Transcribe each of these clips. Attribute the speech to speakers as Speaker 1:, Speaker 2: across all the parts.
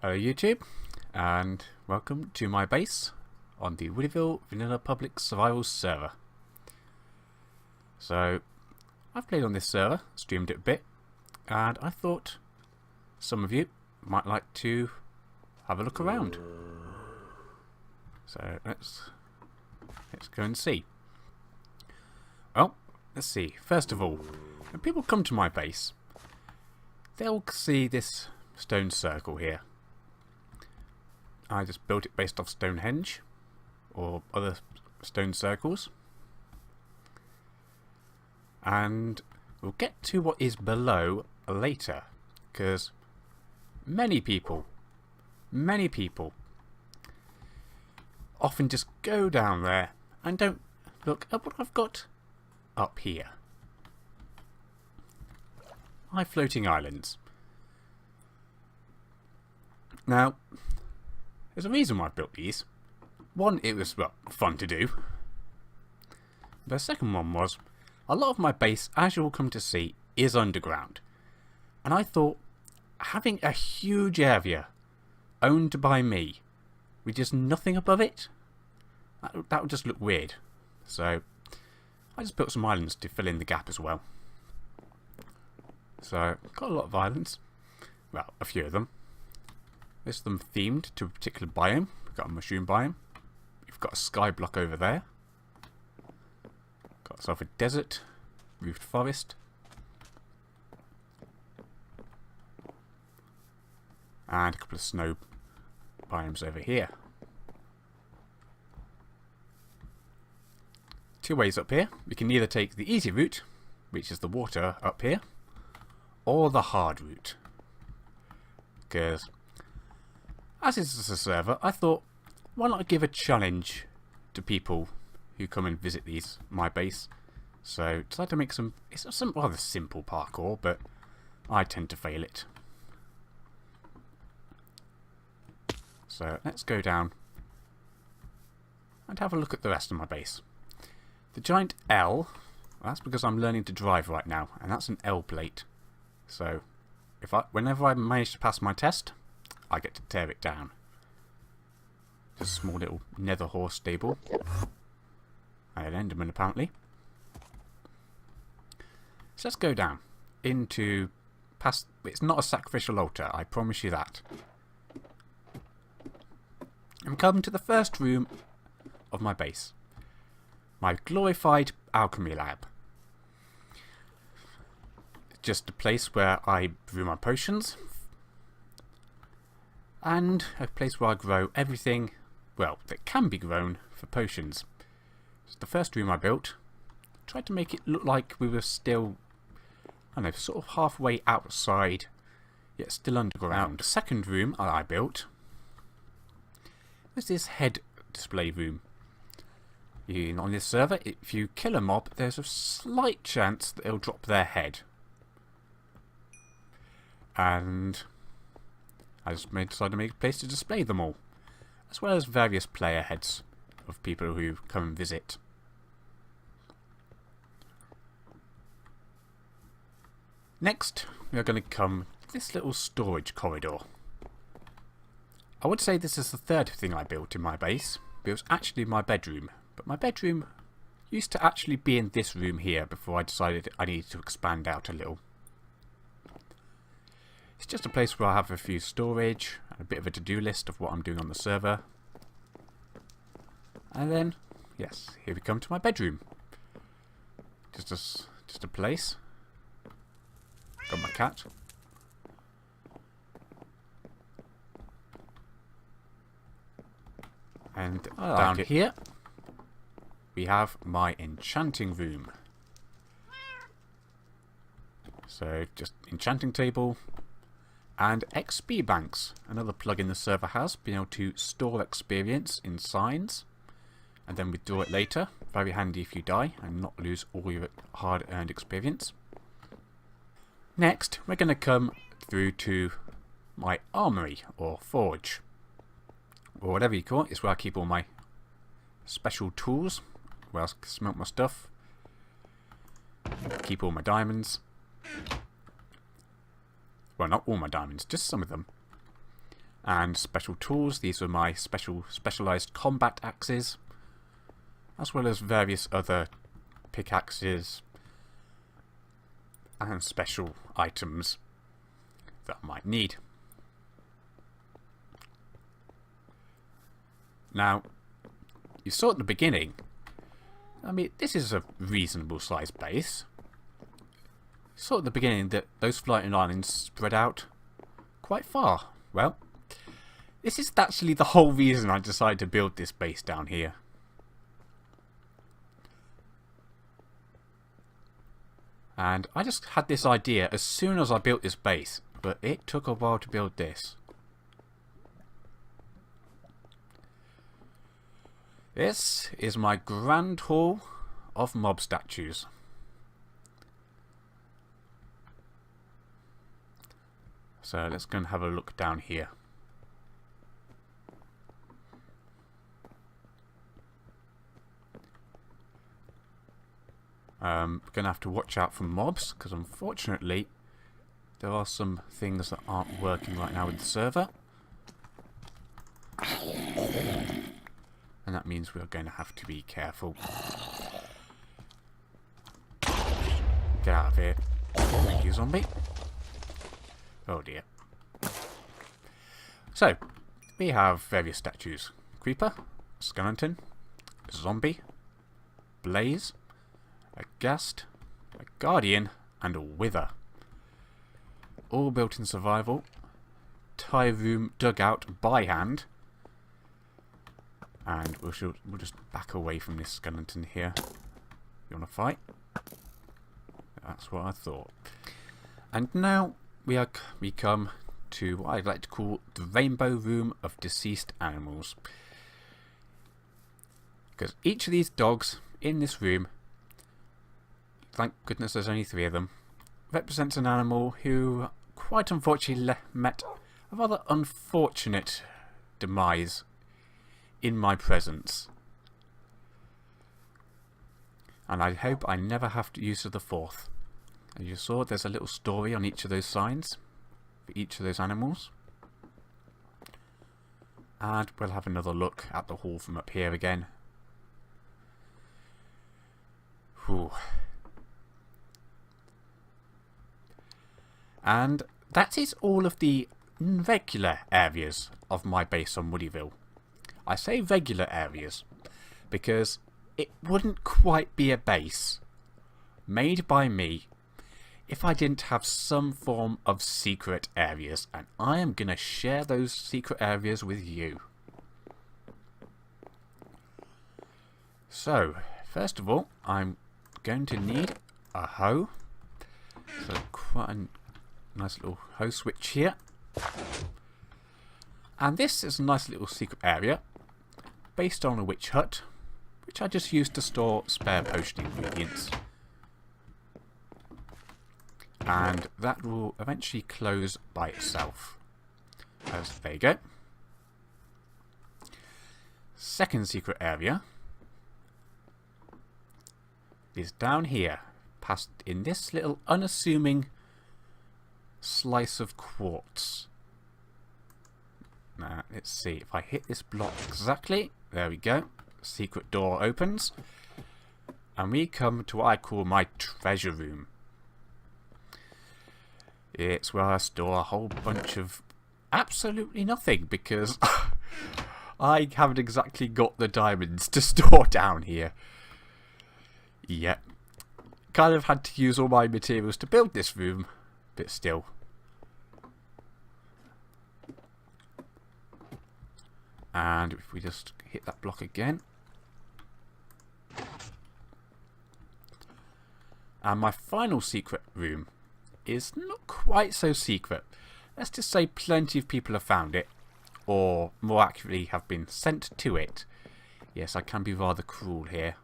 Speaker 1: Hello YouTube, and welcome to my base on the WoodyVille Vanilla Public Survival server. So, I've played on this server, streamed it a bit, and I thought some of you might like to have a look around. So let's go and see. Well, let's see. First of all, when people come to my base, they'll see this stone circle here. I just built it based off Stonehenge or other stone circles, and we'll get to what is below later, because many people often just go down there and don't look at what I've got up here. My floating islands. Now, there's a reason why I built these. One, it was, well, fun to do. The second one was, a lot of my base, as you'll come to see, is underground. And I thought, having a huge area owned by me, with just nothing above it, that would just look weird. So, I just built some islands to fill in the gap as well. So, got a lot of islands. Well, a few of them. This of them themed to a particular biome. We've got a mushroom biome. We've got a sky block over there. Got ourselves a desert, roofed forest. And a couple of snow biomes over here. Two ways up here. We can either take the easy route, which is the water up here, or the hard route. Because, as this is a server, I thought, why not give a challenge to people who come and visit my base. So, decided to make it's some rather simple parkour, but I tend to fail it. So, let's go down and have a look at the rest of my base. The giant L, that's because I'm learning to drive right now, and that's an L plate. So, whenever I manage to pass my test, I get to tear it down. Just a small little nether horse stable. And an enderman apparently. So let's go down into past. It's not a sacrificial altar, I promise you that. I'm coming to the first room of my base. My glorified alchemy lab. Just a place where I brew my potions. And a place where I grow everything, well, that can be grown for potions. So the first room I built, tried to make it look like we were still, I don't know, sort of halfway outside, yet still underground. The second room I built was this head display room. On this server, if you kill a mob, there's a slight chance that it'll drop their head. And I just decided to make a place to display them all, as well as various player heads of people who come and visit. Next, we are going to come to this little storage corridor. I would say this is the third thing I built in my base, but it was actually my bedroom. But my bedroom used to actually be in this room here before I decided I needed to expand out a little. It's just a place where I have a few storage and a bit of a to-do list of what I'm doing on the server. And then, yes, here we come to my bedroom. Just a place. Got my cat. And down here, we have my enchanting room. So, just enchanting table. And XP banks, another plugin the server has, being able to store experience in signs and then withdraw it later. Very handy if you die and not lose all your hard earned experience. Next, we're going to come through to my armory or forge, or whatever you call it. It's where I keep all my special tools, where I smelt my stuff, keep all my diamonds. Well, not all my diamonds, just some of them. And special tools. These are my specialized combat axes, as well as various other pickaxes and special items that I might need. Now, you saw at the beginning, I mean, this is a reasonable sized base. You saw at the beginning that those floating islands spread out quite far. Well, this is actually the whole reason I decided to build this base down here. And I just had this idea as soon as I built this base, but it took a while to build this. This is my grand hall of mob statues. So let's go and have a look down here. We're going to have to watch out for mobs, because unfortunately there are some things that aren't working right now with the server. And that means we're going to have to be careful. Get out of here. Thank you, zombie. Oh dear. So, we have various statues. Creeper, skeleton, zombie, blaze, a ghast, a guardian, and a wither. All built in survival. Tire room dug out by hand. And we'll just back away from this skeleton here. You want to fight? That's what I thought. And now we come to what I'd like to call the rainbow room of deceased animals. Because each of these dogs in this room, thank goodness there's only 3 of them, represents an animal who quite unfortunately met a rather unfortunate demise in my presence. And I hope I never have to use the 4th. As you saw, there's a little story on each of those signs for each of those animals. And we'll have another look at the hall from up here again. Whew. And that is all of the regular areas of my base on WoodyVille. I say regular areas because it wouldn't quite be a base made by me if I didn't have some form of secret areas, and I am going to share those secret areas with you. So, first of all, I'm going to need a hoe. So quite a nice little hoe switch here. And this is a nice little secret area based on a witch hut, which I just used to store spare potion ingredients. And that will eventually close by itself. As there you go. Second secret area is down here, past in this little unassuming slice of quartz. Now, let's see if I hit this block exactly. There we go. Secret door opens. And we come to what I call my treasure room. It's where I store a whole bunch of absolutely nothing because I haven't exactly got the diamonds to store down here. Yep. Kind of had to use all my materials to build this room, but still. And if we just hit that block again. And my final secret room is not quite so secret. Let's just say plenty of people have found it, or more accurately have been sent to it. Yes, I can be rather cruel here.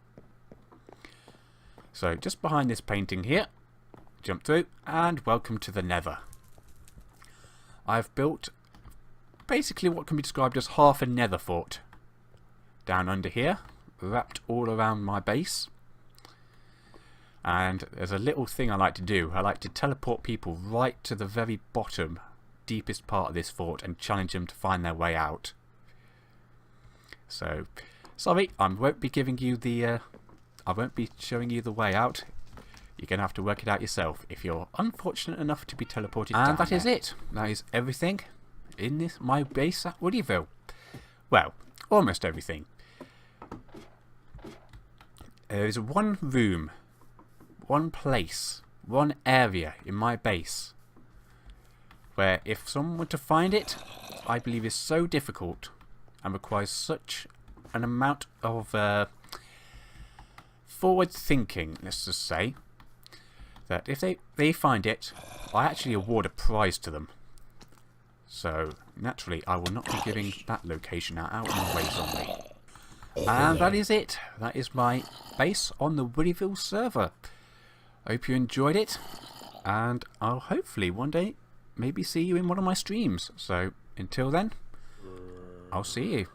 Speaker 1: So just behind this painting here, jump through, and welcome to the Nether. I've built basically what can be described as half a nether fort down under here, wrapped all around my base. And there's a little thing I like to do. I like to teleport people right to the very bottom deepest part of this fort and challenge them to find their way out. So, sorry, I won't be giving you the... I won't be showing you the way out. You're going to have to work it out yourself if you're unfortunate enough to be teleported down. And that is it. That is everything in my base at WoodyVille. Well, almost everything. There is one room, one place, one area in my base where if someone were to find it, I believe is so difficult and requires such an amount of forward thinking, let's just say, that if they find it, I actually award a prize to them. So, naturally, I will not be giving that location out in the ways on me. And that is it. That is my base on the WoodyVille server. I hope you enjoyed it, and I'll hopefully one day maybe see you in one of my streams. So, until then, I'll see you.